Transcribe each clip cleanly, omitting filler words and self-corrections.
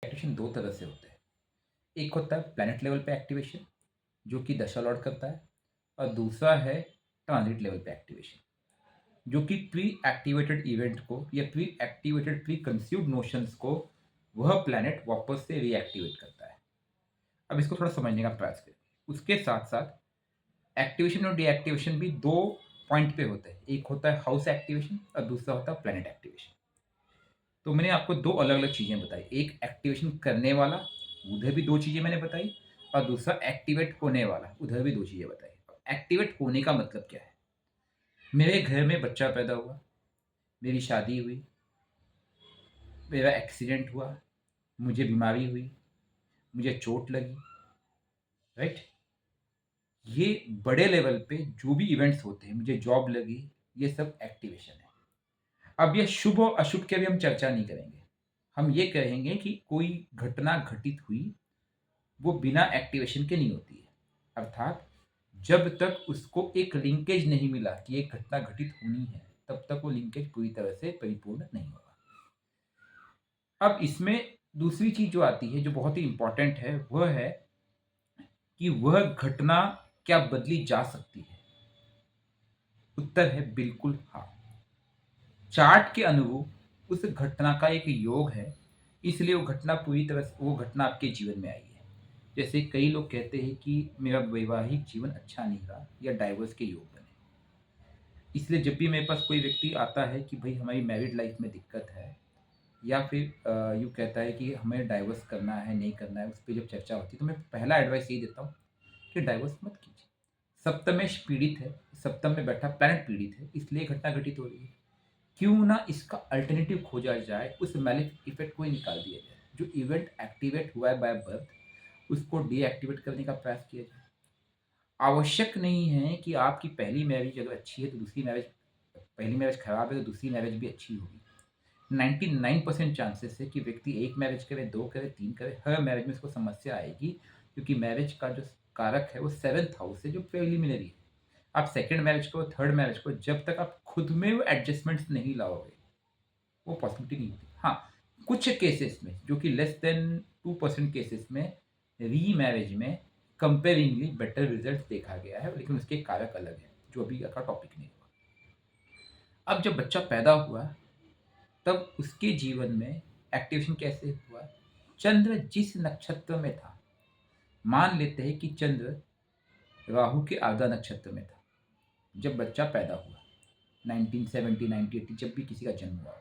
Activation दो तरह से होते हैं। एक होता है प्लैनेट लेवल पे एक्टिवेशन, जो कि दशा लॉर्ड करता है, और दूसरा है ट्रांजिट लेवल पे एक्टिवेशन, जो कि प्री एक्टिवेटेड इवेंट को या pre activated pre conceived notions को वह प्लैनेट वापस से रीएक्टिवेट करता है। अब इसको थोड़ा समझने का प्रयास करें। उसके साथ साथ एक्टिवेशन और डीएक्टिवेशन भी दो पॉइंट पे होते हैं। एक होता है हाउस एक्टिवेशन और दूसरा होता है प्लैनेट एक्टिवेशन। तो मैंने आपको दो अलग अलग चीज़ें बताई, एक एक्टिवेशन करने वाला, उधर भी दो चीज़ें मैंने बताई, और दूसरा एक्टिवेट होने वाला, उधर भी दो चीज़ें बताई। एक्टिवेट होने का मतलब क्या है? मेरे घर में बच्चा पैदा हुआ, मेरी शादी हुई, मेरा एक्सीडेंट हुआ, मुझे बीमारी हुई, मुझे चोट लगी, राइट? ये बड़े लेवल पे जो भी इवेंट्स होते हैं, मुझे जॉब लगी, ये सब एक्टिवेशन है। अब ये शुभ और अशुभ की अभी हम चर्चा नहीं करेंगे। हम ये कहेंगे कि कोई घटना घटित हुई, वो बिना एक्टिवेशन के नहीं होती है। अर्थात जब तक उसको एक लिंकेज नहीं मिला कि एक घटना घटित होनी है, तब तक वो लिंकेज पूरी तरह से परिपूर्ण नहीं होगा। अब इसमें दूसरी चीज जो आती है, जो बहुत ही इंपॉर्टेंट है, वह है कि वह घटना क्या बदली जा सकती है? उत्तर है बिल्कुल हाँ। चार्ट के अनुरूप उस घटना का एक योग है, इसलिए वो घटना पूरी तरह से वो घटना आपके जीवन में आई है। जैसे कई लोग कहते हैं कि मेरा वैवाहिक जीवन अच्छा नहीं रहा या डाइवोर्स के योग बने, इसलिए जब भी मेरे पास कोई व्यक्ति आता है कि भाई हमारी मैरिड लाइफ में दिक्कत है, या फिर यूँ कहता है कि हमें डाइवोर्स करना है नहीं करना है, उस पर जब चर्चा होती है तो मैं पहला एडवाइस यही देता हूँ कि डाइवोर्स मत कीजिए। सप्तमेश पीड़ित है, सप्तम में बैठा प्लैनेट पीड़ित है, इसलिए घटना घटित हो रही है। क्यों ना इसका अल्टरनेटिव खोजा जाए, उस मैलिक इफेक्ट को ही निकाल दिया जाए। जो इवेंट एक्टिवेट हुआ है बाय बर्थ, उसको डीएक्टिवेट करने का प्रयास किया जाए। आवश्यक नहीं है कि आपकी पहली मैरिज अगर अच्छी है तो दूसरी मैरिज, पहली मैरिज खराब है तो दूसरी मैरिज भी अच्छी होगी। 99% चांसेस है कि व्यक्ति एक मैरिज करे, दो करे, तीन करे, हर मैरिज में उसको समस्या आएगी, क्योंकि मैरिज का जो कारक है वो सेवन्थ हाउस है, जो प्रिलिमिनरी है। आप सेकंड मैरिज को, थर्ड मैरिज को, जब तक आप खुद में वो एडजस्टमेंट्स नहीं लाओगे, वो पॉसिबिलिटी नहीं होती। हाँ, कुछ केसेस में, जो कि लेस देन 2% केसेस में, री मैरिज में कंपेरिंगली बेटर रिजल्ट देखा गया है, लेकिन उसके कारक अलग है, जो अभी का टॉपिक नहीं हुआ। अब जब बच्चा पैदा हुआ, तब उसके जीवन में एक्टिवेशन कैसे हुआ? चंद्र जिस नक्षत्र में था, मान लेते हैं कि चंद्र राहु के आधा नक्षत्र में था जब बच्चा पैदा हुआ, 1970 1980 जब भी किसी का जन्म हुआ,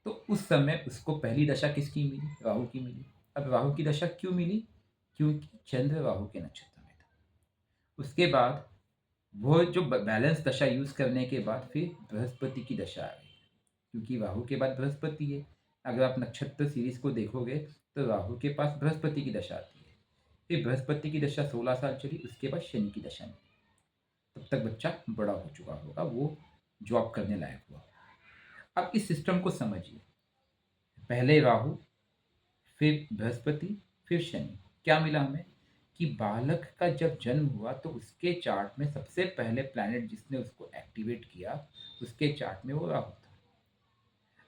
तो उस समय उसको पहली दशा किसकी मिली? राहु की मिली। अब राहु की दशा क्यों मिली? क्योंकि चंद्र राहु के नक्षत्र में था। उसके बाद वो जो बैलेंस दशा यूज करने के बाद फिर बृहस्पति की दशा आ गई, क्योंकि राहु के बाद बृहस्पति है। अगर आप नक्षत्र सीरीज को देखोगे तो राहु के पास बृहस्पति की दशा आती है, फिर बृहस्पति की दशा 16 साल चली, उसके बाद शनि की दशा मिली। तब तक बच्चा बड़ा हो चुका होगा, वो जॉब करने लायक हुआ। अब इस सिस्टम को समझिए, पहले राहु, फिर बृहस्पति, फिर शनि। क्या मिला हमें? कि बालक का जब जन्म हुआ तो उसके चार्ट में सबसे पहले प्लैनेट जिसने उसको एक्टिवेट किया, उसके चार्ट में वो राहु था।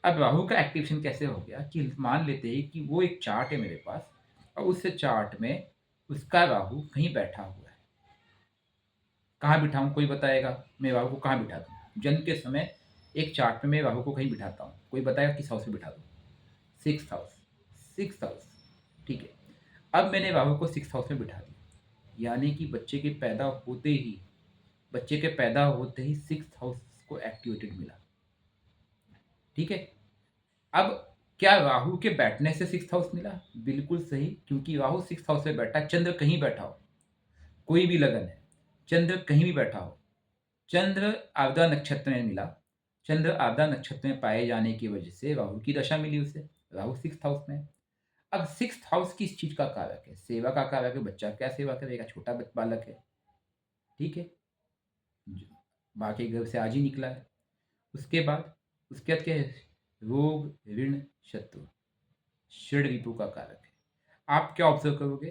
अब राहु का एक्टिवेशन कैसे हो गया? कि मान लेते हैं कि वो एक चार्ट है मेरे पास, और उस चार्ट में उसका राहु कहीं बैठा हुआ है। कहाँ बिठाऊं? कोई बताएगा? मैं राहु को कहाँ बिठा दूं? जन्म के समय एक चार्ट में मैं राहु को कहीं बिठाता हूँ, कोई बताएगा किस हाउस में बिठा दूं? Six house. सिक्स हाउस, ठीक है। अब मैंने राहु को सिक्स हाउस में बिठा दिया, यानी कि बच्चे के पैदा होते ही सिक्स हाउस को एक्टिवेटेड मिला। ठीक है। अब क्या राहु के बैठने से सिक्स हाउस मिला? बिल्कुल सही, क्योंकि राहु सिक्स हाउस में बैठा, चंद्र कहीं बैठा हो, कोई भी लगन है, चंद्र कहीं भी बैठा हो, चंद्र आर्द्रा नक्षत्र में मिला। चंद्र आर्द्रा नक्षत्र में पाए जाने की वजह से राहु की दशा मिली उसे, राहु सिक्स हाउस में। अब सिक्स हाउस किस चीज का कारक है? सेवा का कारक है। बच्चा क्या सेवा करेगा? छोटा बालक है, ठीक है, बाकी घर से आज ही निकला है। उसके बाद क्या है? रोग, ऋण, शत्रु, षड रिपु का कारक है। आप क्या ऑब्जर्व करोगे?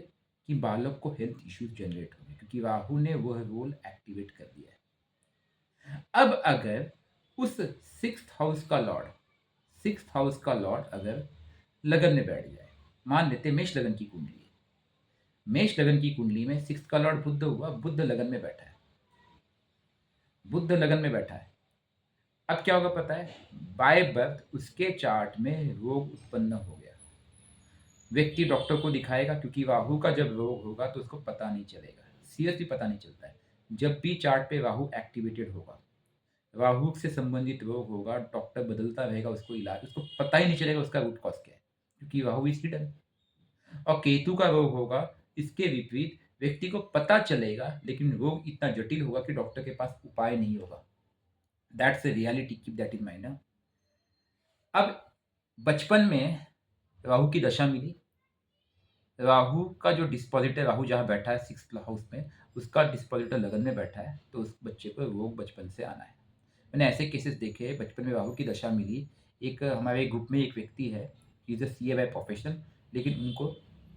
कि बालक को हेल्थ इश्यूज जनरेट होंगे, क्योंकि राहु ने वह रोल एक्टिवेट कर दिया है। अब अगर उस सिक्स्थ हाउस का लॉर्ड अगर लगन में बैठ जाए, मान लेते मेष लगन की कुंडली है। मेष लगन की कुंडली में 6th का लॉर्ड बुध हुआ, बुध लगन में बैठा है, बुध लगन में बैठा है। अब क्या होगा पता है, बाय बर्थ उसके चार्ट में रोग उत्पन्न हो गया। व्यक्ति डॉक्टर को दिखाएगा, क्योंकि राहु का जब रोग होगा तो उसको पता नहीं चलेगा, सीरियसली पता नहीं चलता है। जब भी चार्ट पे राहु एक्टिवेटेड होगा, राहु से संबंधित रोग होगा, डॉक्टर बदलता रहेगा उसको इलाज, उसको पता ही नहीं चलेगा उसका रूट कॉज क्या है, क्योंकि राहु इज हिडन। और केतु का रोग होगा इसके विपरीत, व्यक्ति को पता चलेगा लेकिन रोग इतना जटिल होगा कि डॉक्टर के पास उपाय नहीं होगा। That's a reality, keep that in mind. अब बचपन में राहु की दशा मिली, राहु का जो डिस्पोजिटर, राहु जहाँ बैठा है 6th हाउस में, उसका डिस्पोजिटर लगन में बैठा है, तो उस बच्चे को रोग बचपन से आना है। मैंने ऐसे केसेस देखे, बचपन में राहु की दशा मिली। एक हमारे ग्रुप में एक व्यक्ति है, is a CA by profession, लेकिन उनको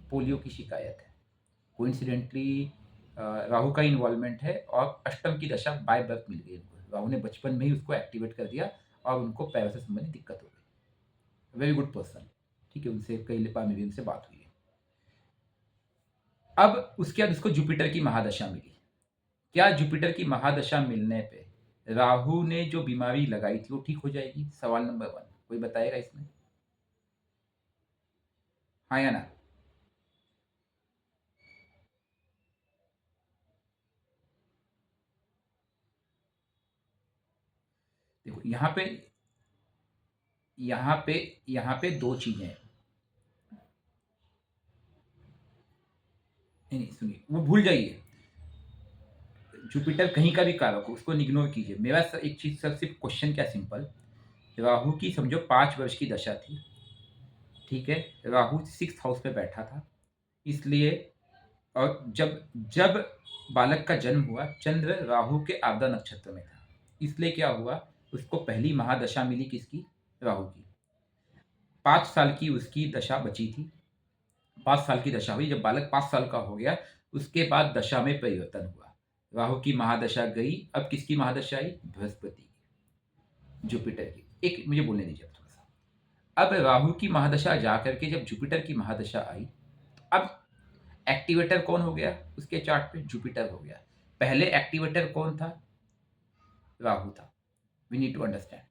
पोलियो की शिकायत है। कोइंसिडेंटली राहु का इन्वॉल्वमेंट है और अष्टम की दशा बाय बर्थ मिल गई उनको। राहु ने बचपन में ही उसको एक्टिवेट कर दिया और उनको पैरों से संबंधित दिक्कत हो गई। वेरी गुड पर्सन, ठीक है, उनसे कई बार मेरी उनसे बात हुई है। अब उसके बाद उसको जुपिटर की महादशा मिली। क्या जुपिटर की महादशा मिलने पे राहु ने जो बीमारी लगाई थी वो ठीक हो जाएगी? सवाल नंबर 1, कोई बताएगा इसमें, हाँ या ना? देखो यहाँ पे दो चीजें हैं। नहीं नहीं, सुनिए, वो भूल जाइए। जुपिटर कहीं का भी कारक हो, उसको इग्नोर कीजिए। मेरा एक चीज सर, सिर्फ क्वेश्चन क्या सिंपल, राहु की समझो 5 वर्ष की दशा थी, ठीक है, राहु 6th हाउस पे बैठा था, इसलिए, और जब जब बालक का जन्म हुआ, चंद्र राहु के आर्द्रा नक्षत्र में था, इसलिए क्या हुआ, उसको पहली महादशा मिली किसकी? राहु की। 5 साल की उसकी दशा बची थी, 5 साल की दशा हुई, जब बालक 5 साल का हो गया उसके बाद दशा में परिवर्तन हुआ, राहु की महादशा गई, अब किसकी महादशा आई? बृहस्पति की, जुपिटर की। एक मुझे बोलने दीजिए थोड़ा सा। अब राहु की महादशा जाकर के जब जुपिटर की महादशा आई, तो अब एक्टिवेटर कौन हो गया उसके चार्ट पे? जुपिटर हो गया। पहले एक्टिवेटर कौन था? राहु था। We need to understand.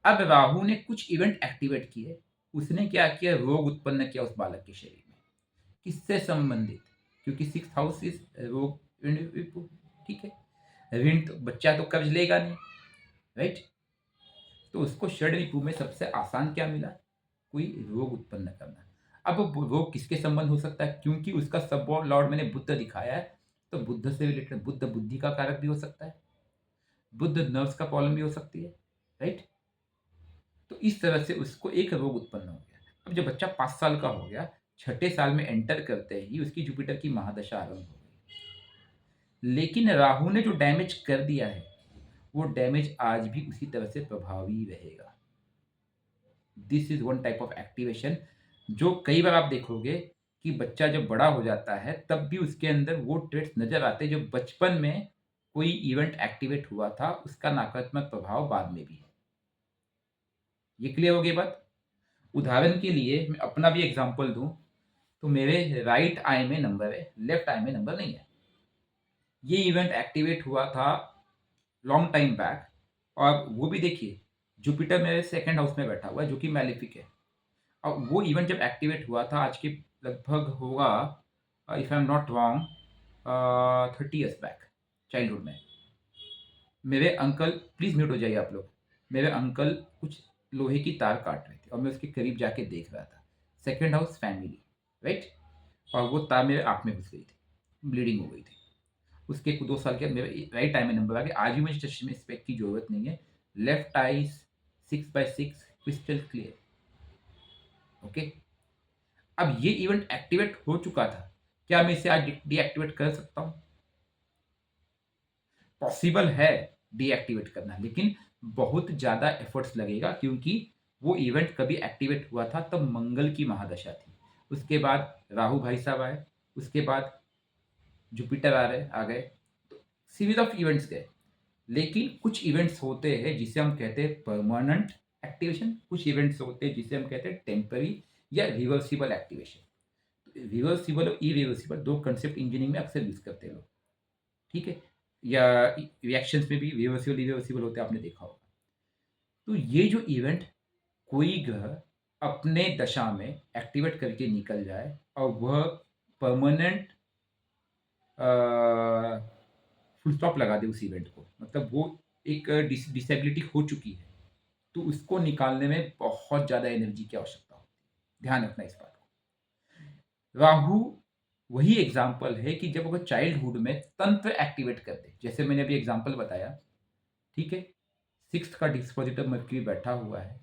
अब राहु ने कुछ इवेंट एक्टिवेट किए, उसने क्या किया? रोग उत्पन्न किया उस बालक के शरीर में। किससे संबंधित? क्योंकि 6th हाउस इज रोग, ठीक है, ऋण तो बच्चा तो कर्ज लेगा नहीं, राइट? तो उसको षड रिपु में सबसे आसान क्या मिला? कोई रोग उत्पन्न करना। अब वो रोग किसके संबंध हो सकता है? क्योंकि उसका सब लॉर्ड मैंने बुद्ध दिखाया है, तो बुद्ध से रिलेटेड, बुद्ध बुद्धि का कारक भी हो सकता है, बुद्ध नर्व्स का प्रॉब्लम भी हो सकती है, राइट? तो इस तरह से उसको एक रोग उत्पन्न हो गया। अब जब बच्चा 5 साल का हो गया, 6ठे साल में एंटर करते ही उसकी जुपिटर की महादशा आरंभ हो गई। लेकिन राहु ने जो डैमेज कर दिया है, वो डैमेज आज भी उसी तरह से प्रभावी रहेगा। This is one type of activation, जो कई बार आप देखोगे कि बच्चा जब बड़ा हो जाता है तब भी उसके अंदर वो ट्रेट्स नजर आते हैं जो बचपन में कोई इवेंट एक्टिवेट हुआ था, उसका नकारात्मक प्रभाव बाद में भी है। ये क्लियर हो गई बात? उदाहरण के लिए मैं अपना भी एग्जांपल दूं, तो मेरे राइट आई में नंबर है, लेफ्ट आई में नंबर नहीं है। ये इवेंट एक्टिवेट हुआ था लॉन्ग टाइम बैक, और वो भी देखिए, जुपिटर मेरे 2nd हाउस में बैठा हुआ है जो कि मैलिफिक है। और वो इवेंट जब एक्टिवेट हुआ था, आज के लगभग होगा, if I am not wrong, 30 years back, childhood में। मेरे अंकल, प्लीज म्यूट हो जाइए आप लोग, मेरे अंकल कुछ लोहे की तार काट रहे थे और मैं उसके करीब जाके देख रहा था। 2nd house family, right? और वो तार मेरे आँख में घुस गई थी, ब्लीडिंग हो गई थी। उसके 2 साल के बाद मेरे राइट आई में नंबर आ गया। आज भी मुझे चश्मे स्पेक की जरूरत नहीं है, लेफ्ट आई 6/6 क्रिस्टल क्लियर, ओके। अब ये इवेंट एक्टिवेट हो चुका था, क्या मैं इसे आज डीएक्टिवेट कर सकता हूं? पॉसिबल है डीएक्टिवेट करना, लेकिन बहुत ज्यादा एफर्ट्स लगेगा, क्योंकि वो इवेंट कभी एक्टिवेट हुआ था तब मंगल की महादशा थी, उसके बाद राहु भाई साहब आए, उसके बाद जुपिटर आ गए, तो सीरीज ऑफ इवेंट्स गए। लेकिन कुछ इवेंट्स होते हैं जिसे हम कहते हैं परमानेंट एक्टिवेशन, कुछ इवेंट्स होते हैं जिसे हम कहते हैं टेम्पररी या रिवर्सिबल एक्टिवेशन। रिवर्सिबल और इरिवर्सिबल 2 कंसेप्ट इंजीनियरिंग में अक्सर यूज़ करते हैं लोग, ठीक है? या रिएक्शंस में भी रिवर्सिबल, इरिवर्सिबल होते हैं, आपने देखा होगा। तो ये जो इवेंट कोई ग्रह अपने दशा में एक्टिवेट करके निकल जाए और वह परमानेंट फुल स्टॉप लगा दे उस इवेंट को, मतलब वो एक डिसेबिलिटी हो चुकी है, तो उसको निकालने में बहुत ज़्यादा एनर्जी की आवश्यकता होती है। ध्यान रखना इस बात को। राहु वही एग्जाम्पल है कि जब वो चाइल्डहुड में तंत्र एक्टिवेट कर दे, जैसे मैंने अभी एग्जाम्पल बताया, ठीक है? सिक्स्थ का डिस्पोजिटर मर्क्यूरी बैठा हुआ है,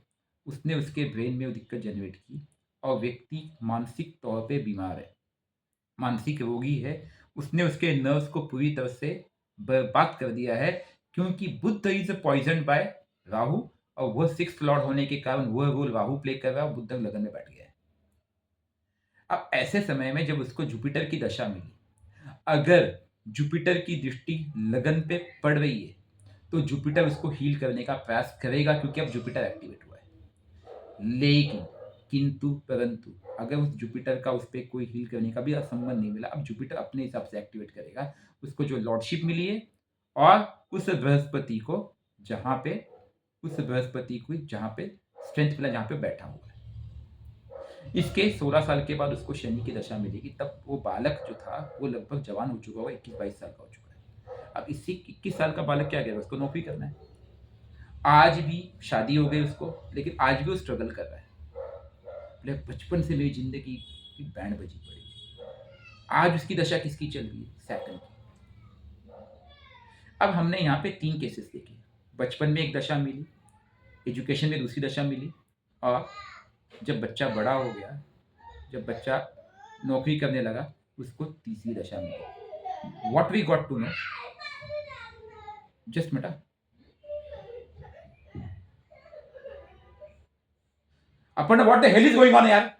उसने उसके ब्रेन में वो दिक्कत जनरेट की और व्यक्ति मानसिक तौर पे बीमार है, मानसिक रोगी है, उसने उसके नर्व्स को पूरी तरह से बर्बाद कर दिया है, क्योंकि Budh is poison by Rahu, और वह सिक्स्थ लॉर्ड होने के कारण वह रोल राहु प्ले कर रहा है और बुद्ध लगन में बैठ गया है। अब ऐसे समय में जब उसको जुपिटर की दशा मिली, अगर जुपिटर की दृष्टि लगन पे पड़ रही है तो जुपिटर उसको हील करने का प्रयास करेगा, क्योंकि अब जुपिटर एक्टिवेट हुआ है। लेकिन किंतु परंतु अगर उस जुपिटर का उस पर कोई हील करने का भी संबंध नहीं मिला, अब जुपिटर अपने हिसाब से एक्टिवेट करेगा, उसको जो लॉर्डशिप मिली है, और उस बृहस्पति को जहां पे स्ट्रेंथ मिला, जहां पे बैठा हुआ है। इसके 16 साल के बाद उसको शनि की दशा मिलेगी, तब वो बालक जो था वो लगभग जवान हो चुका होगा, 21-22 साल का हो चुका है। अब इससे 21 साल का बालक क्या करेगा, उसको नौकरी करना है। आज भी शादी हो गई उसको, लेकिन आज भी वो स्ट्रगल कर रहा है। बोले बचपन से मेरी जिंदगी की बैंड बजी पड़ी। आज उसकी दशा किसकी चल रही है, सैटर्न की। अब हमने यहाँ पे 3 केसेस देखे। बचपन में एक दशा मिली, एजुकेशन में दूसरी दशा मिली, और जब बच्चा बड़ा हो गया, जब बच्चा नौकरी करने लगा, उसको तीसरी दशा मिली। What we got to know, just बेटा अपन, what the hell is going on यार।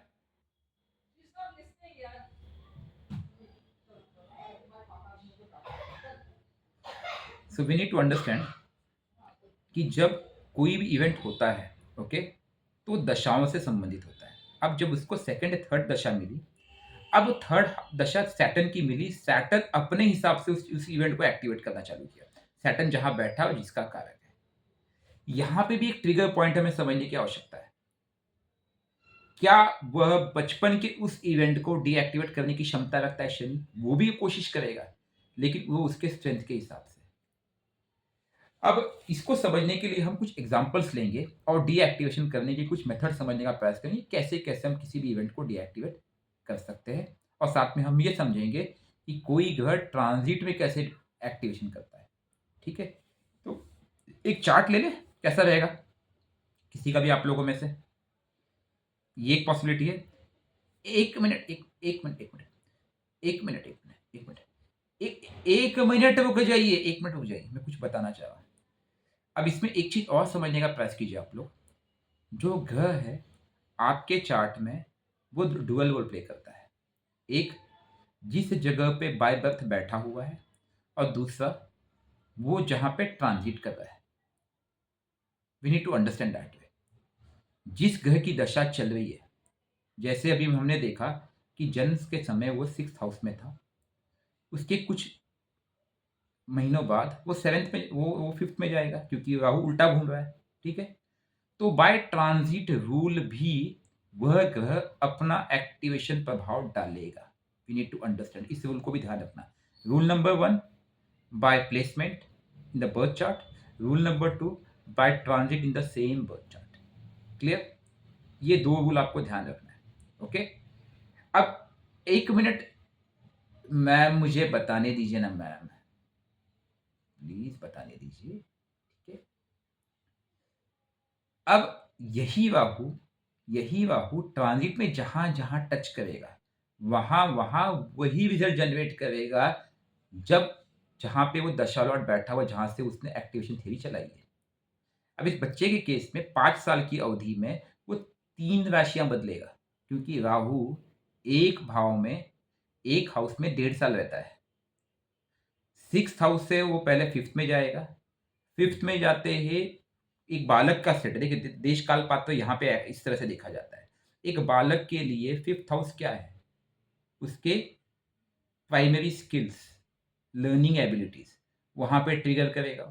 So we need to understand कि जब कोई भी इवेंट होता है, ओके, तो दशाओं से संबंधित होता है। अब जब उसको सेकंड थर्ड दशा मिली, अब थर्ड दशा सैटर्न की मिली, सैटर्न अपने हिसाब से उस इवेंट को एक्टिवेट करना चालू किया। सैटर्न जहां बैठा और जिसका कारक है, यहां पे भी एक ट्रिगर पॉइंट हमें समझने की आवश्यकता है। क्या वह बचपन के उस इवेंट को डीएक्टिवेट करने की क्षमता रखता है शनि? वो भी कोशिश करेगा, लेकिन वो उसके स्ट्रेंथ के हिसाब से। अब इसको समझने के लिए हम कुछ एग्जांपल्स लेंगे और डीएक्टिवेशन करने के कुछ मेथड समझने का प्रयास करेंगे, कैसे कैसे हम किसी भी इवेंट को डीएक्टिवेट कर सकते हैं, और साथ में हम ये समझेंगे कि कोई ग्रह ट्रांजिट में कैसे एक्टिवेशन करता है। ठीक है, तो एक चार्ट ले ले, कैसा रहेगा किसी का भी आप लोगों में से? ये एक पॉसिबिलिटी है। एक मिनट, एक मिनट, एक मिनट रुक जाइए, एक मिनट रुक जाइए, मैं कुछ बताना चाह रहा हूँ। अब इसमें एक चीज और समझने का प्रयास कीजिए आप लोग। जो ग्रह है आपके चार्ट में, वो डुअल रोल प्ले करता है। एक, जिस जगह पे बाय बर्थ बैठा हुआ है, और दूसरा वो जहां पे ट्रांजिट कर रहा है। We need to understand that way. जिस ग्रह की दशा चल रही है, जैसे अभी हमने देखा कि जन्म के समय वो 6th हाउस में था, उसके कुछ महीनों बाद वो 7th में, वो 5th में जाएगा, क्योंकि राहु उल्टा घूम रहा है। ठीक है, तो बाय ट्रांजिट रूल भी वह ग्रह अपना एक्टिवेशन प्रभाव डालेगा। वी नीड टू अंडरस्टैंड, इस रूल को भी ध्यान रखना। Rule number 1, by placement in the birth chart. Rule number 2, by transit in the same birth chart. Clear? ये 2 रूल आपको ध्यान रखना है। ओके, अब एक मिनट मैम, मुझे बताने दीजिए ना मैम, प्लीज बताने दीजिए। ठीक है, अब यही राहु ट्रांजिट में जहां जहां टच करेगा, वहां वहां वही रिजल्ट जनरेट करेगा, जब जहां पे वो दशा लॉर्ड बैठा हुआ, जहां से उसने एक्टिवेशन थ्योरी चलाई है। अब इस बच्चे के केस में 5 साल की अवधि में वो 3 राशियां बदलेगा, क्योंकि राहु एक भाव में, एक हाउस में 1.5 साल रहता है। 6th हाउस से वो पहले 5th में जाएगा। 5th में जाते ही एक बालक का सेट, देखिए देश काल पात्र यहाँ पे इस तरह से देखा जाता है। एक बालक के लिए 5th हाउस क्या है? उसके प्राइमरी स्किल्स, लर्निंग एबिलिटीज वहाँ पे ट्रिगर करेगा।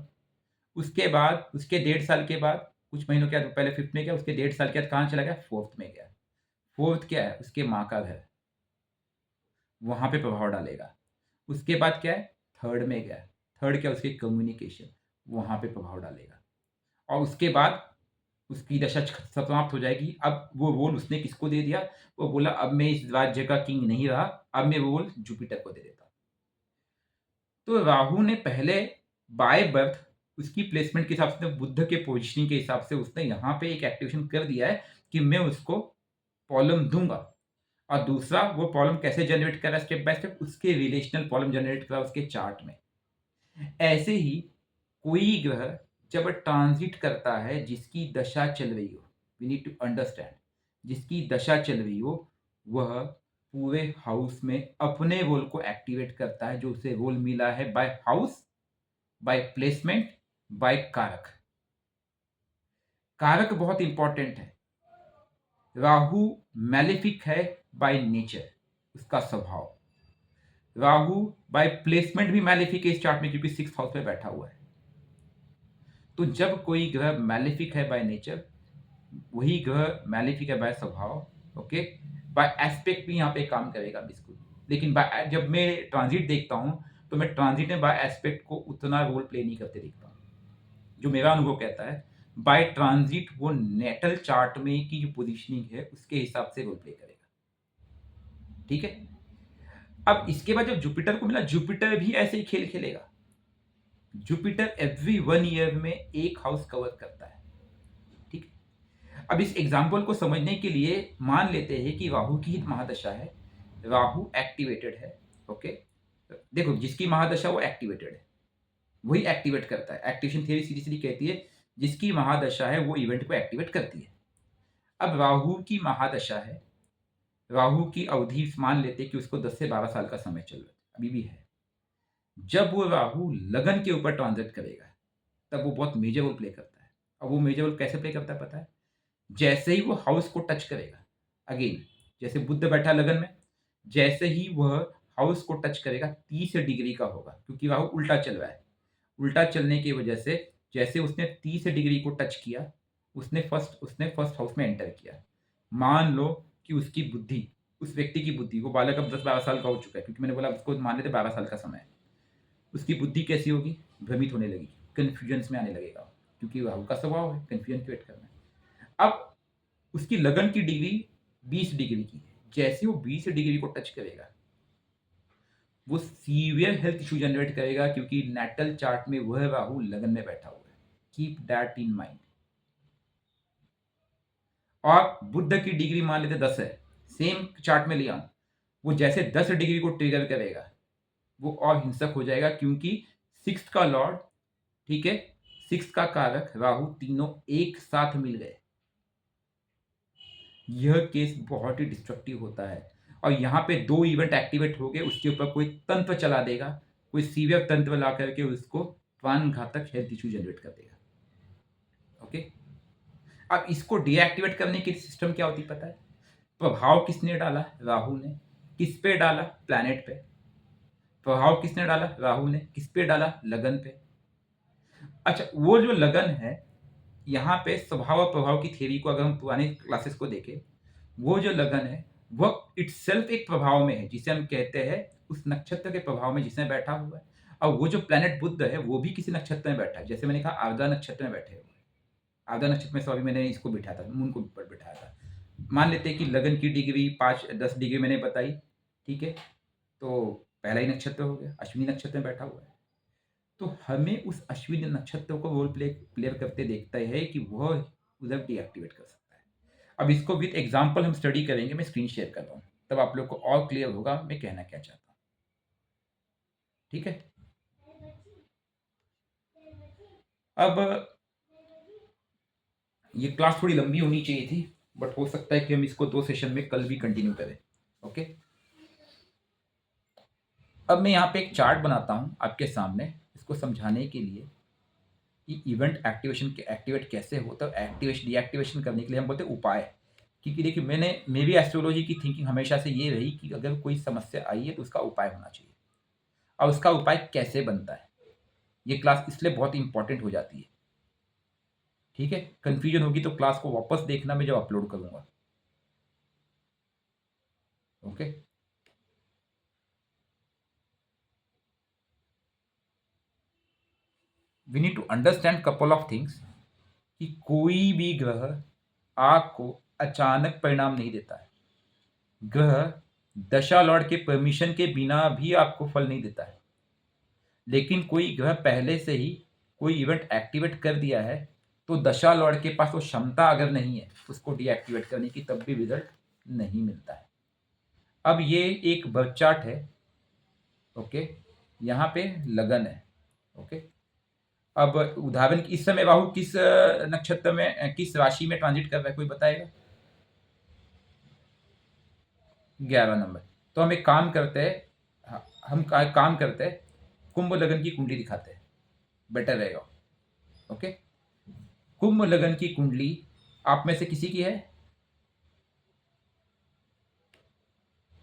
उसके बाद उसके 1.5 साल के बाद, कुछ महीनों के बाद, पहले 5th में गया, उसके 1.5 साल के बाद कहाँ चला गया? 4th में गया। 4th क्या है? उसके माँ का घर, वहाँ पे प्रभाव डालेगा। उसके बाद क्या है? 3rd में गया। 3rd क्या? उसकी कम्युनिकेशन, वहाँ पे प्रभाव डालेगा। और उसके बाद उसकी दशा समाप्त हो जाएगी। अब वो रोल उसने किसको दे दिया? वो बोला अब मैं इस राज्य का किंग नहीं रहा, अब मैं रोल जुपिटर को दे देता हूँ। तो राहु ने पहले बाय बर्थ उसकी प्लेसमेंट के हिसाब से, बुद्ध के पोजिशनिंग के हिसाब से उसने यहाँ पे एक एक्टिवेशन कर दिया है कि मैं उसको प्रॉब्लम दूंगा। और दूसरा, वो प्रॉब्लम कैसे जनरेट कर रहा है स्टेप बाय स्टेप, उसके रिलेशनल प्रॉब्लम जनरेट कर रहा है उसके चार्ट में। ऐसे ही कोई ग्रह जब ट्रांजिट करता है, जिसकी दशा चल रही हो, वी नीड टू अंडरस्टैंड, जिसकी दशा चल रही हो, वह पूरे हाउस में अपने रोल को एक्टिवेट करता है, जो उसे रोल मिला है by house, by placement, by कारक। कारक बहुत इंपॉर्टेंट है। राहु मैलेफिक है बाय नेचर, उसका स्वभाव। राहु बाय प्लेसमेंट भी मैलेफिक है इस चार्ट में, क्योंकि 6th हाउस में बैठा हुआ है। तो जब कोई ग्रह मैलेफिक है बाय नेचर, वही ग्रह मैलेफिक है बाय स्वभाव, ओके, बाय एस्पेक्ट भी यहाँ पे काम करेगा बिल्कुल। लेकिन बाय, जब मैं ट्रांजिट देखता हूँ, तो मैं ट्रांजिट में बाय एस्पेक्ट को उतना रोल प्ले नहीं करते देखता हूँ। जो मेरा अनुभव कहता है, बाय ट्रांजिट वो नेटल चार्ट में की जो पोजीशनिंग है उसके हिसाब से रोल प्ले करेगा। ठीक है। अब इसके बाद जब जुपिटर को मिला, जुपिटर भी ऐसे ही खेल खेलेगा। जुपिटर एवरी 1 ईयर में एक हाउस कवर करता है। ठीक है। अब इस एग्जाम्पल को समझने के लिए मान लेते हैं कि राहु की ही महादशा है, राहु एक्टिवेटेड है। ओके, देखो जिसकी महादशा वो एक्टिवेटेड है, वही एक्टिवेट करता है। एक्टिवेशन थियरी सीधी सीधी कहती है जिसकी महादशा है वो इवेंट को एक्टिवेट करती है। अब राहु की महादशा है, राहु की अवधि मान लेते कि उसको 10 से 12 साल का समय चल रहा है, अभी भी है। जब वो राहु लगन के ऊपर ट्रांजिट करेगा, तब वो बहुत मेजर रोल प्ले करता है। अब वो मेजर रोल कैसे प्ले करता है पता है? जैसे ही वो हाउस को टच करेगा, अगेन जैसे बुध बैठा लगन में, जैसे ही वह हाउस को टच करेगा 30 डिग्री का होगा, क्योंकि राहु उल्टा चल रहा है। उल्टा चलने की वजह से जैसे उसने 30 डिग्री को टच किया, उसने फर्स्ट हाउस में एंटर किया। मान लो कि उसकी बुद्धि, उस व्यक्ति की बुद्धि, वो बालक अब 10-12 साल का हो चुका है, क्योंकि मैंने बोला उसको मान लेते 12 साल का समय है। उसकी बुद्धि कैसी होगी? भ्रमित होने लगी, कन्फ्यूजन में आने लगेगा, क्योंकि राहु का स्वभाव है कन्फ्यूजन क्रिएट करना। अब उसकी लगन की डिग्री 20 डिग्री की है। जैसे वो 20 डिग्री को टच करेगा, वो सीवियर हेल्थ इशू जनरेट करेगा, क्योंकि नेटल चार्ट में वह राहु लगन में बैठा हुआ है। Keep that in mind. और बुद्ध की डिग्री मान लेते 10 है, सेम चार्ट में लिया हूं, वो जैसे 10 डिग्री को ट्रिगर करेगा, वो और हिंसक हो जाएगा, क्योंकि 6th का लॉर्ड, ठीक है, 6th का कारक राहु, तीनों एक साथ मिल गए। यह केस बहुत ही डिस्ट्रक्टिव होता है। और यहाँ पे 2 इवेंट एक्टिवेट हो गए, उसके ऊपर कोई तंत्र चला देगा, कोई सीवियर तंत्र ला करके उसको प्राणघातक हेल्थ इशू जनरेट कर देगा। ओके, अब इसको डीएक्टिवेट करने की सिस्टम क्या होती पता है? प्रभाव किसने डाला? राहु ने। किस पे डाला? प्लैनेट पे। प्रभाव किसने डाला? राहु ने। किस पे डाला? लगन पे। अच्छा, वो जो लगन है, यहाँ पे स्वभाव और प्रभाव की थ्योरी को अगर हम पुरानी क्लासेस को देखें, वो जो लगन है वह इटसेल्फ एक प्रभाव में है, जिसे हम कहते हैं उस नक्षत्र के प्रभाव में जिसमें बैठा हुआ है। और वो जो प्लैनेट बुध है वो भी किसी नक्षत्र में बैठा है, जैसे मैंने कहा आर्द्रा नक्षत्र में बैठे हुए। आर्द्रा नक्षत्र में सॉरी मैंने इसको बिठाया था, मून को ऊपर बिठाया था। मान लेते हैं कि लगन की डिग्री 5-10 डिग्री मैंने बताई, ठीक है, तो पहला ही नक्षत्र हो गया, अश्विनी नक्षत्र में बैठा हुआ है। तो हमें उस अश्विनी नक्षत्र को रोल प्लेयर करते देखता है कि वह उधर डीएक्टिवेट कर सकता है। अब इसको विद एग्जांपल हम स्टडी करेंगे, मैं स्क्रीन शेयर कर रहा हूँ, तब आप लोग को और क्लियर होगा मैं कहना क्या चाहता हूँ। ठीक है। अब ये क्लास थोड़ी लंबी होनी चाहिए थी, बट हो सकता है कि हम इसको 2 सेशन में कल भी कंटिन्यू करें। ओके, अब मैं यहाँ पे एक चार्ट बनाता हूँ आपके सामने, इसको समझाने के लिए कि इवेंट एक्टिवेट कैसे होता है। एक्टिवेशन डीएक्टिवेशन करने के लिए हम बोलते हैं उपाय, क्योंकि देखिए मेरी एस्ट्रोलॉजी की थिंकिंग हमेशा से ये रही कि अगर कोई समस्या आई है तो उसका उपाय होना चाहिए, और उसका उपाय कैसे बनता है, ये क्लास इसलिए बहुत इंपॉर्टेंट हो जाती है। ठीक है, कंफ्यूजन होगी तो क्लास को वापस देखना मैं जब अपलोड करूंगा। Okay, we need to understand couple of things कि कोई भी ग्रह आपको अचानक परिणाम नहीं देता है। ग्रह दशा लॉर्ड के परमिशन के बिना भी आपको फल नहीं देता है। लेकिन कोई ग्रह पहले से ही कोई इवेंट एक्टिवेट कर दिया है तो दशा लॉर्ड के पास वो क्षमता अगर नहीं है उसको डीएक्टिवेट करने की, तब भी रिजल्ट नहीं मिलता है। अब ये एक बर्थ चार्ट है। ओके, यहाँ पे लगन है। ओके, अब उदाहरण इस समय राहु किस नक्षत्र में, किस राशि में ट्रांजिट कर रहा है, कोई बताएगा? 11 नंबर। तो हम एक काम करते हैं, काम करते हैं, कुंभ लगन की कुंडली दिखाते हैं, बेटर रहेगा। ओके, कुंभ लगन की कुंडली आप में से किसी की है?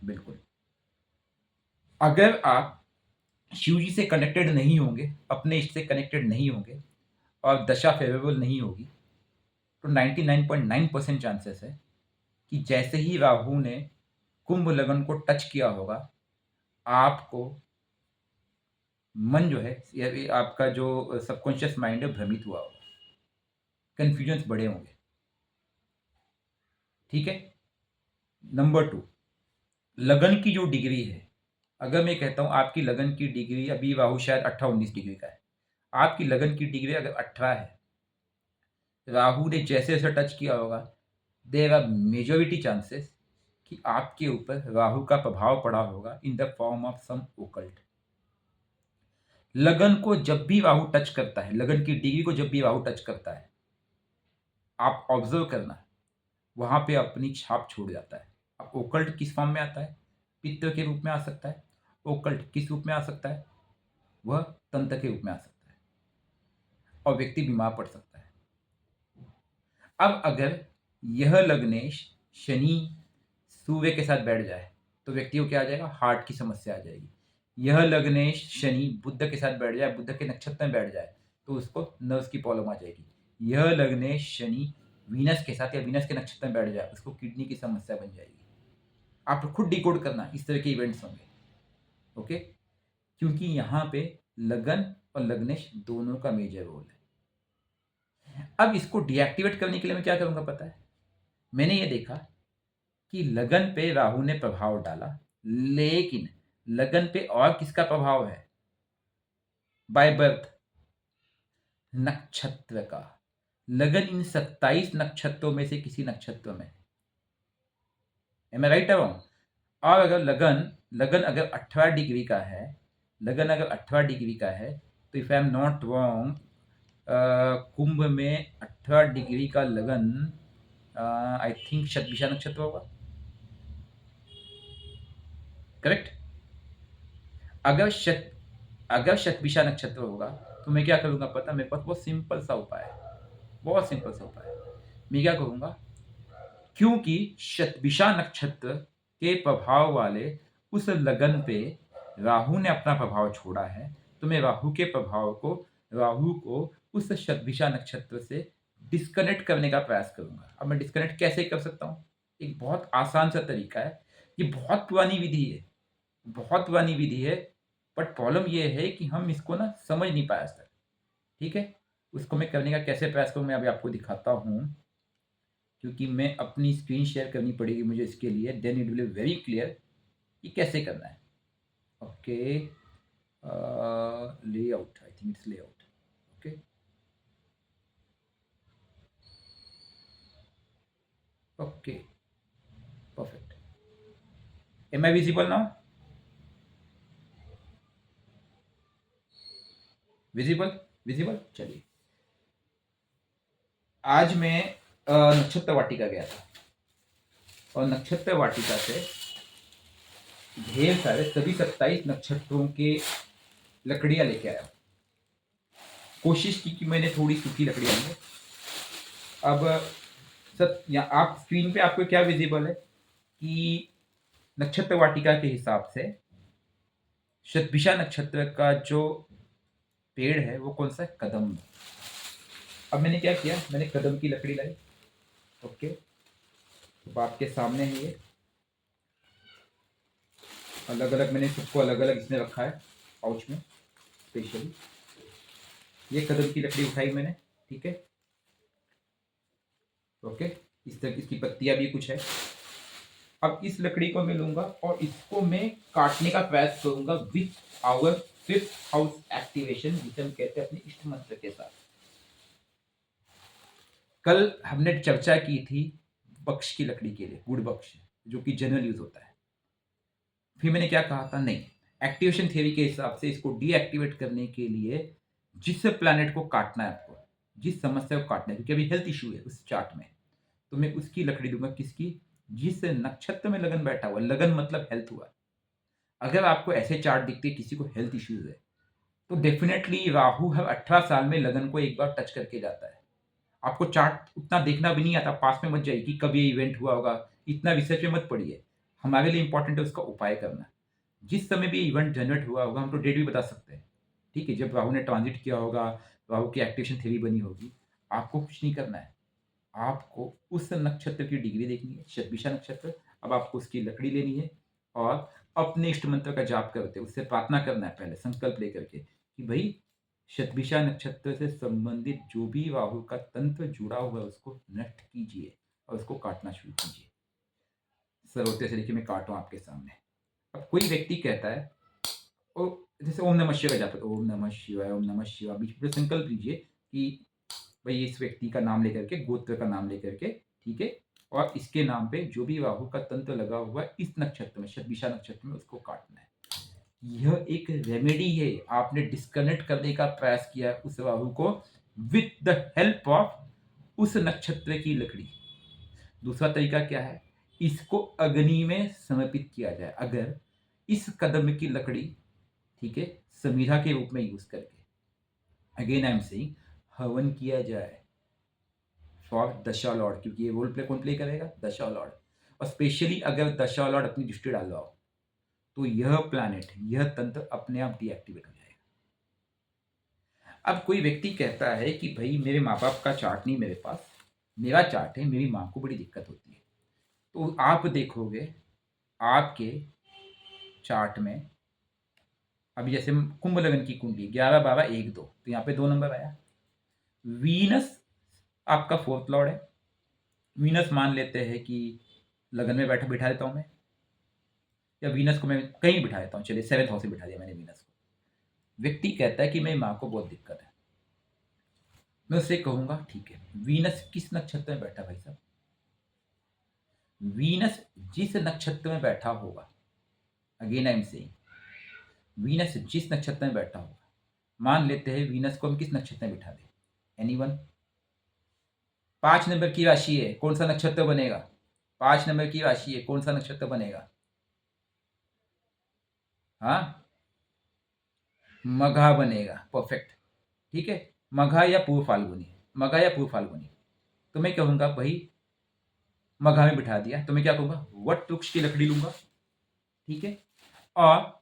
बिल्कुल। अगर आप शिव जी से कनेक्टेड नहीं होंगे, अपने इष्ट से कनेक्टेड नहीं होंगे और दशा फेवरेबल नहीं होगी, तो 99.9% चांसेस है कि जैसे ही राहु ने कुंभ लगन को टच किया होगा, आपको मन जो है, ये आपका जो सबकॉन्शियस माइंड है, भ्रमित हुआ होगा, कंफ्यूजन बड़े होंगे। ठीक है। नंबर 2, लगन की जो डिग्री है, अगर मैं कहता हूं आपकी लगन की डिग्री, अभी राहु शायद 18-19 डिग्री का है, आपकी लगन की डिग्री अगर 18 है, राहु ने जैसे जैसे टच किया होगा, देयर आर मेजोरिटी चांसेस कि आपके ऊपर राहु का प्रभाव पड़ा होगा in the form of some occult. लगन को जब भी राहु टच करता है, लगन की डिग्री को जब भी राहु टच करता है, आप ऑब्जर्व करना, वहां पे अपनी छाप छोड़ जाता है। अब ओकल्ट किस फॉर्म में आता है? पित्त के रूप में आ सकता है। ओकल्ट किस रूप में आ सकता है? वह तंत्र के रूप में आ सकता है, और व्यक्ति बीमार पड़ सकता है। अब अगर यह लग्नेश शनि सूर्य के साथ बैठ जाए तो व्यक्ति को क्या आ जाएगा? हार्ट की समस्या आ जाएगी। यह लग्नेश शनि बुध के साथ बैठ जाए, बुध के नक्षत्र में बैठ जाए, तो उसको नर्व्स की प्रॉब्लम आ जाएगी। यह लग्नेश शनि वीनस के साथ या वीनस के नक्षत्र में बैठ जाए, उसको किडनी की समस्या बन जाएगी। आप खुद डिकोड करना, इस तरह के इवेंट्स होंगे। ओके, क्योंकि यहाँ पे लगन और लग्नेश दोनों का मेजर रोल है। अब इसको डीएक्टिवेट करने के लिए मैं क्या करूंगा पता है? मैंने ये देखा कि लगन पे राहु ने प्रभाव डाला, लेकिन लगन पे और किसका प्रभाव है? बाय बर्थ नक्षत्र का। लगन इन 27 नक्षत्रों में से किसी नक्षत्र में। एम आई राइट रॉन्ग? और अगर लगन लगन अगर 18 डिग्री का है, लगन अगर 18 डिग्री का है, तो if I am not wrong, Kumbh में 18 डिग्री का लगन आई थिंक शतभिषा नक्षत्र होगा। करेक्ट? अगर शतभिषा नक्षत्र होगा तो मैं क्या करूंगा पता? मेरे पास बहुत सिंपल सा उपाय है, बहुत सिंपल सा उपाय है। मैं क्या करूंगा, क्योंकि शतभिषा नक्षत्र के प्रभाव वाले उस लगन पे राहु ने अपना प्रभाव छोड़ा है, तो मैं राहु को उस शतभिषा नक्षत्र से डिस्कनेक्ट करने का प्रयास करूंगा। अब मैं डिस्कनेक्ट कैसे कर सकता हूँ? एक बहुत आसान सा तरीका है, ये बहुत पुरानी विधि है, बहुत पुरानी विधि है, बट प्रॉब्लम ये है कि हम इसको ना समझ नहीं पाया सर। ठीक है, उसको मैं करने का कैसे प्रयास करूँ मैं अभी आपको दिखाता हूँ, क्योंकि मैं अपनी स्क्रीन शेयर करनी पड़ेगी मुझे इसके लिए, then it will be very clear कि कैसे करना है। Okay, layout, I think it's layout. Okay, okay, perfect. Am I visible now? Visible? Visible, चलिए। आज मैं नक्षत्र वाटिका गया था, और नक्षत्र वाटिका से ढेर सारे सभी 27 नक्षत्रों के लकड़ियां लेके आया। कोशिश की कि मैंने थोड़ी सूखी लकड़ियां ली। अब या आप स्क्रीन पे आपको क्या विजिबल है कि नक्षत्र वाटिका के हिसाब से शतभिषा नक्षत्र का जो पेड़ है वो कौन सा है? कदम। अब मैंने क्या किया, मैंने कदम की लकड़ी लाई। ओके, तो आपके सामने है ये, अलग अलग मैंने सबको अलग अलग इसमें रखा है पाउच में स्पेशली। ये कदम की लकड़ी उठाई मैंने, ठीक है। ओके, इस तरह इसकी पत्तियां भी कुछ है। अब इस लकड़ी को मैं लूंगा और इसको मैं काटने का प्रयास करूंगा with our fifth house activation, जिसे हम कहते हैं अपने इष्ट मंत्र के साथ। कल हमने चर्चा की थी बक्ष की लकड़ी के लिए, गुड़ बक्ष, जो कि जनरल यूज होता है। फिर मैंने क्या कहा था, नहीं, एक्टिवेशन थियरी के हिसाब से इसको डीएक्टिवेट करने के लिए जिस प्लैनेट को काटना है आपको, जिस समस्या को काटना है, क्योंकि अभी हेल्थ इशू है उस चार्ट में, तो मैं उसकी लकड़ी दूंगा। किसकी? जिस नक्षत्र में लगन बैठा हुआ, लगन मतलब हेल्थ हुआ। अगर आपको ऐसे चार्ट दिखते किसी को हेल्थ इश्यूज है, तो डेफिनेटली राहु हर 18 साल में लगन को एक बार टच करके जाता है। आपको चार्ट उतना देखना भी नहीं आता, पास में मत जाइए कि कब ये इवेंट हुआ होगा, इतना रिसर्च में मत पढ़िए। हमारे लिए इंपॉर्टेंट है उसका उपाय करना। जिस समय भी इवेंट जनरेट हुआ होगा, हम तो डेट भी बता सकते हैं, ठीक है, जब राहु ने ट्रांजिट किया होगा, राहु की एक्टिवेशन थ्योरी बनी होगी। आपको कुछ नहीं करना है, आपको उस नक्षत्र की डिग्री देखनी है, शतभिषा नक्षत्र। अब आपको उसकी लकड़ी लेनी है और अपने इष्ट मंत्र का जाप करते, उससे प्रार्थना करना है, पहले संकल्प लेकर के कि भाई शतभिषा नक्षत्र से संबंधित जो भी राहु का तंत्र जुड़ा हुआ है उसको नष्ट कीजिए और उसको काटना शुरू कीजिए। सर्वोत्तम तरीके में काटो आपके सामने। अब कोई व्यक्ति कहता है, ओ जैसे ओम नमः शिवाय जाप, ओम नमः शिवाय, ओम नमः शिवाय, बीच में संकल्प लीजिए कि भाई इस व्यक्ति का नाम लेकर के, गोत्र का नाम लेकर के, ठीक है, और इसके नाम पे जो भी राहु का तंत्र लगा हुआ है इस नक्षत्र में, शतभिषा नक्षत्र में, उसको काटना है। यह एक रेमेडी है। आपने डिस्कनेक्ट करने का प्रयास किया उस राहु को विथ द हेल्प ऑफ उस नक्षत्र की लकड़ी। दूसरा तरीका क्या है, इसको अग्नि में समर्पित किया जाए। अगर इस कदम की लकड़ी, ठीक है, समीधा के रूप में यूज करके, अगेन आई एम सेइंग, हवन किया जाए फॉर दशा लॉर्ड, क्योंकि ये रोल प्ले कौन प्ले करेगा? दशा लॉर्ड। और स्पेशली अगर दशा लॉर्ड अपनी दृष्टि डाल रहा हो, तो यह प्लैनेट, यह तंत्र अपने आप डीएक्टिवेट हो जाएगा। अब कोई व्यक्ति कहता है कि भाई मेरे माँ बाप का चार्ट नहीं मेरे पास, मेरा चार्ट है, मेरी माँ को बड़ी दिक्कत होती है। तो आप देखोगे आपके चार्ट में, अभी जैसे कुंभ लगन की कुंडली 11 12 1 2, तो यहाँ पे 2 नंबर आया। वीनस आपका फोर्थ लॉर्ड है। वीनस मान लेते हैं कि लगन में बैठा बिठा देता हूँ मैं, या वीनस को मैं कहीं बिठा देता हूँ, चलिए 7th हाउस में बिठा दिया मैंने वीनस को। व्यक्ति कहता है कि मेरी माँ को बहुत दिक्कत है। मैं उससे कहूंगा ठीक है, वीनस किस नक्षत्र में बैठा भाई साहब? वीनस जिस नक्षत्र में बैठा होगा, again I am saying, Venus जिस नक्षत्र में बैठा होगा, मान लेते हैं वीनस को हम किस नक्षत्र में बिठा दें? एनीवन? 5 नंबर की राशि है, कौन सा नक्षत्र बनेगा? 5 नंबर की राशि है, कौन सा नक्षत्र बनेगा? हाँ, मघा बनेगा। परफेक्ट, ठीक है, मघा या पूर्व फाल्गुनी, मघा या पूर्व फाल्गुनी। तो मैं कहूंगा भाई मघा में बिठा दिया, तो मैं क्या कहूंगा, वट वृक्ष की लकड़ी लूंगा, ठीक है, और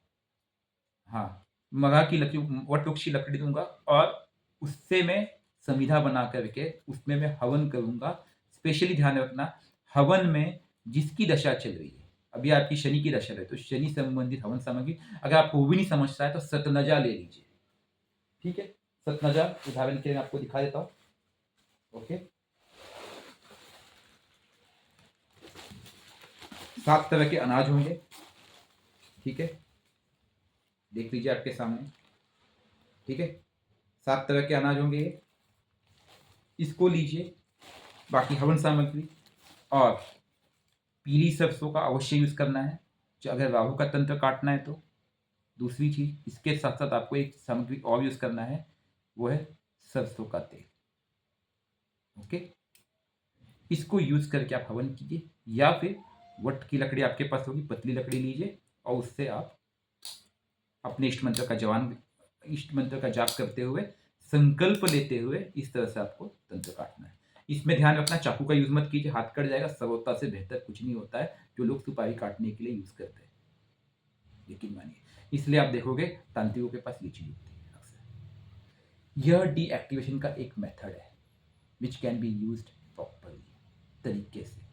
हाँ, मघा की लकड़ी, वट वृक्ष की लकड़ी दूंगा, और उससे मैं संविधा बना करके उसमें मैं हवन करूंगा। स्पेशली ध्यान रखना, हवन में जिसकी दशा चल रही है, अभी आपकी शनि की दशा है, तो शनि संबंधित हवन सामग्री, अगर आपको वो भी नहीं समझता है तो सतनजा ले लीजिए, ठीक है। सतनजा उदाहरण के लिए आपको दिखा देता हूँ। ओके, 7 तरह के अनाज होंगे, ठीक है, देख लीजिए आपके सामने, ठीक है, 7 तरह के अनाज होंगे ये। इसको लीजिए, बाकी हवन सामग्री, और पीली सरसों का अवश्य यूज करना है अगर राहु का तंत्र काटना है तो। दूसरी चीज, इसके साथ साथ आपको एक सामग्री और यूज करना है, वो है सरसों का तेल। ओके, इसको यूज करके आप हवन कीजिए, या फिर वट की लकड़ी आपके पास होगी, पतली लकड़ी लीजिए और उससे आप अपने इष्ट मंत्र का जाप करते हुए, संकल्प लेते हुए, इस तरह से आपको तंत्र काटना है। इसमें ध्यान रखना, चाकू का यूज मत कीजिए, हाथ कट जाएगा। सरोता से बेहतर कुछ नहीं होता है जो लोग सुपारी काटने के लिए यूज करते हैं, यकीन मानिए। इसलिए आप देखोगे तांत्रिकों के पास ये चीज होती है अक्सर। यह डीएक्टिवेशन का एक मेथड है which can be used properly, तरीके से।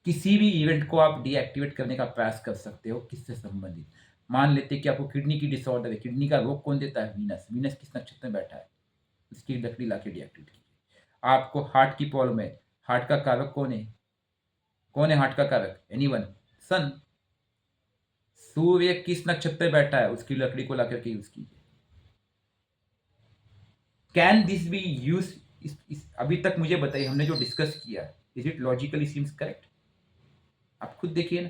किसी भी इवेंट को आप डीएक्टिवेट करने का प्रयास कर सकते हो, किससे संबंधित। मान लेते कि आपको किडनी की डिसऑर्डर है, किडनी का रोग कौन देता है? वीनस। वीनस किस नक्षत्र में बैठा है? उसकी लकड़ी लाके डीएक्टिवेट कीजिए। आपको हार्ट की प्रॉब्लम है, हार्ट का कारक कौन है? कौन है हार्ट का कारक? एनीवन? सन। सूर्य किस नक्षत्र पे बैठा है? उसकी लकड़ी को लाकर के यूज कीजिए। Can this B use? अभी तक मुझे बताइए, हमने जो डिस्कस किया, is it logically seems correct? आप खुद देखिए ना।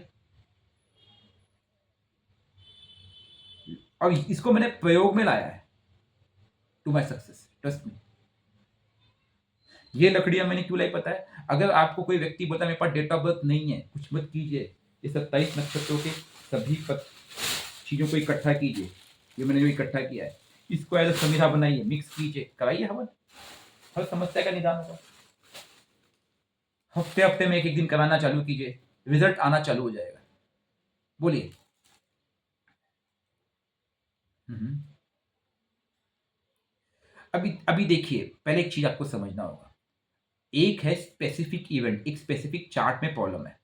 और इसको मैंने प्रयोग में लाया है to my success, trust me. ये लकड़ियां मैंने क्यों लाई पता है? अगर आपको कोई व्यक्ति बोलता है मेरे पास डेट ऑफ बर्थ नहीं है, कुछ मत कीजिए, ये 27 नक्षत्रों के सभी चीजों को इकट्ठा कीजिए, ये मैंने जो इकट्ठा किया है, इसको एज संविधा बनाइए, मिक्स कीजिए, कराइए हवन, हर समस्या का निदान होगा। हफ्ते हफ्ते में एक दिन कराना चालू कीजिए, रिजल्ट आना चालू हो जाएगा। बोलिए। अभी अभी देखिए, पहले एक चीज आपको समझना होगा। एक है स्पेसिफिक इवेंट, एक स्पेसिफिक चार्ट में प्रॉब्लम है,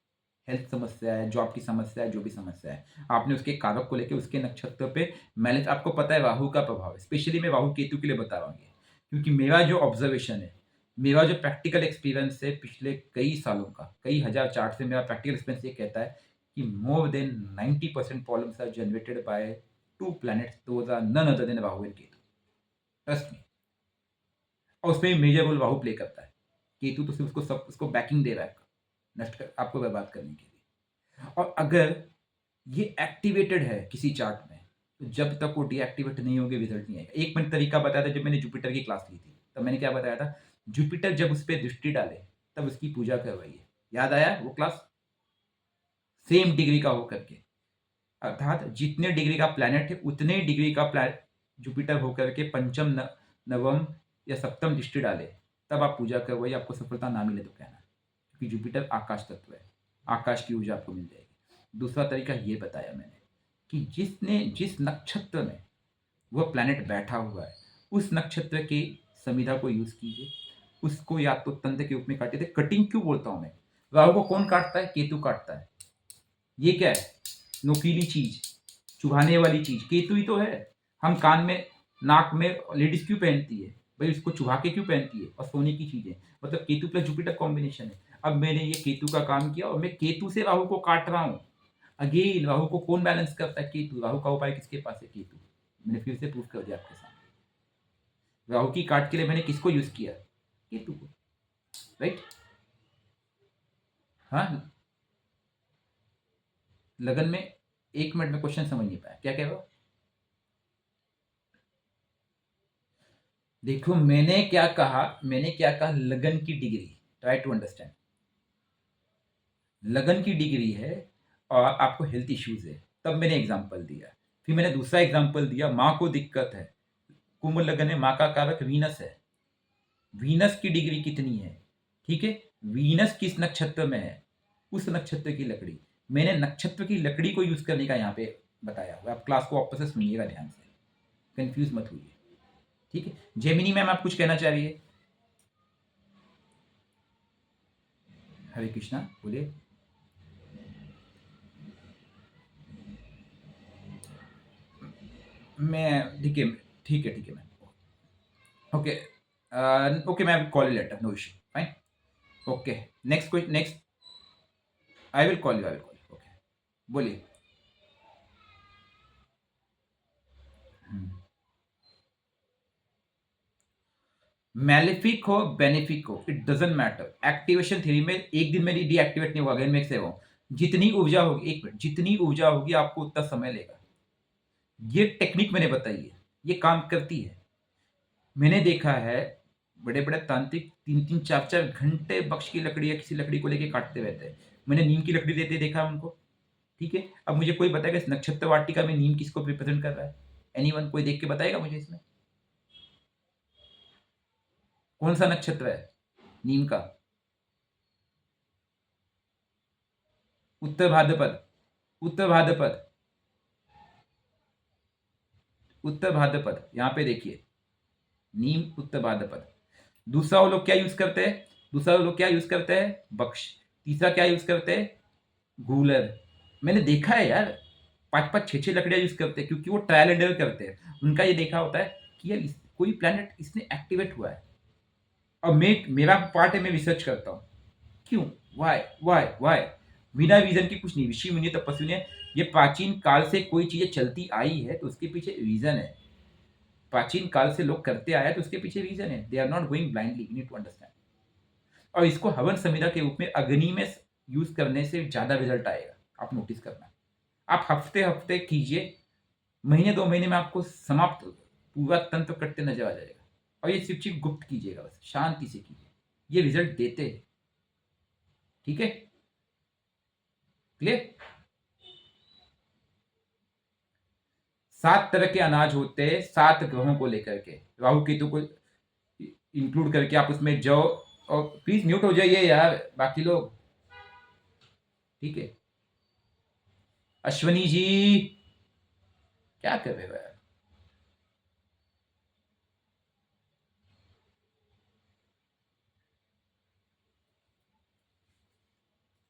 हेल्थ समस्या है, जॉब की समस्या है, जो भी समस्या है, आपने उसके कारक को लेकर उसके नक्षत्र पे मैंने, आपको पता है राहु का प्रभाव है, स्पेशली मैं राहु केतु के लिए बता रहा हूँ ये, क्योंकि मेरा जो ऑब्जर्वेशन है, मेरा जो प्रैक्टिकल एक्सपीरियंस है पिछले कई सालों का, कई हजार चार्ट से मेरा प्रैक्टिकल एक्सपीरियंस ये कहता है कि more than 90% problems are generated by two planets, those are none other than Rahu and Ketu, trust me. और उसमें मेजर रोल राहु प्ले करता है, केतु तो सिर्फ उसको सब उसको बैकिंग दे रहा है नष्ट कर, आपको बर्बाद करने के लिए। और अगर ये एक्टिवेटेड है किसी चार्ट में, तो जब तक वो डीएक्टिवेट नहीं होंगे रिजल्ट नहीं आएगा। एक मैंने तरीका बताया था, जब मैंने जुपिटर की क्लास ली थी तब मैंने क्या बताया था, जुपिटर जब उस पर दृष्टि डाले तब उसकी पूजा करवाइए। याद आया वो क्लास? सेम डिग्री का होकर के, अर्थात जितने डिग्री का प्लैनेट है उतने डिग्री का प्लैनेट जुपिटर होकर के पंचम नवम या सप्तम दृष्टि डाले, तब आप पूजा करवाइए, आपको सफलता ना मिले तो कहना, क्योंकि जुपिटर आकाश तत्व है, आकाश की ऊर्जा आपको मिल जाएगी। दूसरा तरीका ये बताया मैंने कि जिस नक्षत्र में वह प्लैनेट बैठा हुआ है, उस नक्षत्र के संविधा को यूज कीजिए, उसको या तो तंत्र के रूप में काटिए। कटिंग क्यों बोलता हूं मैं? राहु को कौन काटता है? केतु काटता है। ये क्या है? नोकीली चीज, चुभाने वाली चीज, केतु ही तो है। हम कान में, नाक में लेडीज क्यों पहनती है भाई? उसको चुभा के क्यों पहनती है? और सोने की चीजें, मतलब केतु प्लस जुपिटर कॉम्बिनेशन है। अब मैंने ये केतु का काम किया और मैं केतु से राहु को काट रहा हूं। अगेन राहु को कौन बैलेंस करता है? केतु। राहु का उपाय किसके पास है? केतु। मैंने फिर से प्रूफ कर दिया आपके सामने। राहु की काट के लिए मैंने किसको यूज किया? केतु को, राइट? हाँ, लगन में, एक मिनट में क्वेश्चन समझ नहीं पाया, क्या कह रहे हो? देखो मैंने क्या कहा, लगन की डिग्री, ट्राई टू अंडरस्टैंड। लगन की डिग्री है और आपको हेल्थ इश्यूज है, तब मैंने एग्जांपल दिया। फिर मैंने दूसरा एग्जांपल दिया, माँ को दिक्कत है, कुंभ लगन में माँ का कारक वीनस है, वीनस की डिग्री कितनी है? ठीक है, वीनस किस नक्षत्र में है? उस नक्षत्र की लकड़ी। मैंने नक्षत्र की लकड़ी को यूज करने का यहाँ पे बताया हुआ, आप क्लास को वापस से सुनिएगा ध्यान से, कंफ्यूज मत होइए, ठीक है? जेमिनी मैम आप कुछ कहना चाह रही है? हरे कृष्णा, बोलिए। मैं ठीक है, ठीक है ma'am, okay, okay ma'am, call you later, no issue, fine, okay. Next question, next, I will call you, okay, बोलिए। मैलेफिक हो बेनिफिक हो, it doesn't matter. Activation theory में एक दिन में डीएक्टिवेट नहीं होगा, अगेन मैं से जितनी ऊर्जा होगी, एक मिनट, जितनी ऊर्जा होगी आपको उतना समय लेगा। ये टेक्निक मैंने बताई है, ये काम करती है। मैंने देखा है बड़े बड़े तांत्रिक 3-4 घंटे बक्श की लकड़ी या किसी लकड़ी को लेके काटते रहते हैं। मैंने नीम की लकड़ी देते देखा उनको, ठीक है? अब मुझे कोई बताएगा इस नक्षत्र वाटिका में नीम किसको रिप्रेजेंट कर रहा है? एनीवन, कोई देख के बताएगा मुझे इसमें कौन सा नक्षत्र है? नीम का। उत्तर भाद्रपद, उत्तर भाद्रपद, उत्तर भाद्रपद, यहां पे देखिए, नीम उत्तर भाद्रपद। दूसरा वो लोग क्या यूज करते हैं, दूसरा वो लोग क्या यूज करते हैं, बक्श। तीसरा क्या यूज करते हैं, गूलर। मैंने देखा है यार, 5-5 6-6 लकड़ियां यूज करते हैं, क्योंकि वो ट्रायल एंड एरर करते हैं। उनका ये देखा होता है कि यार कोई प्लैनेट इसने एक्टिवेट हुआ है, और मेरा पार्ट है, मैं रिसर्च करता हूँ क्यों, वाई वाई वाई। बिना रीजन की कुछ नहीं। ऋषि मुनि तपस्वी ने, ये प्राचीन काल से कोई चीजें चलती आई है तो उसके पीछे रीजन है। प्राचीन काल से लोग करते आए तो उसके पीछे रीजन है। They are not going blindly, you need to understand. और इसको हवन संविदा के रूप में अग्नि में यूज करने से ज्यादा रिजल्ट आएगा, आप नोटिस करना। आप हफ्ते हफ्ते कीजिए, महीने 2 महीने में आपको समाप्त पूरा तंत्र करते नजर आ जाएगा। और ये सिर्फ चीज गुप्त कीजिएगा, बस शांति से कीजिए, ये रिजल्ट देते हैं। ठीक है, क्लियर। 7 तरह के अनाज होते हैं 7 ग्रहों को लेकर के, राहु केतु को इंक्लूड करके। आप उसमें जौ, और प्लीज म्यूट हो जाइए यार बाकी लोग, ठीक है। अश्वनी जी क्या कर रहे हो यार।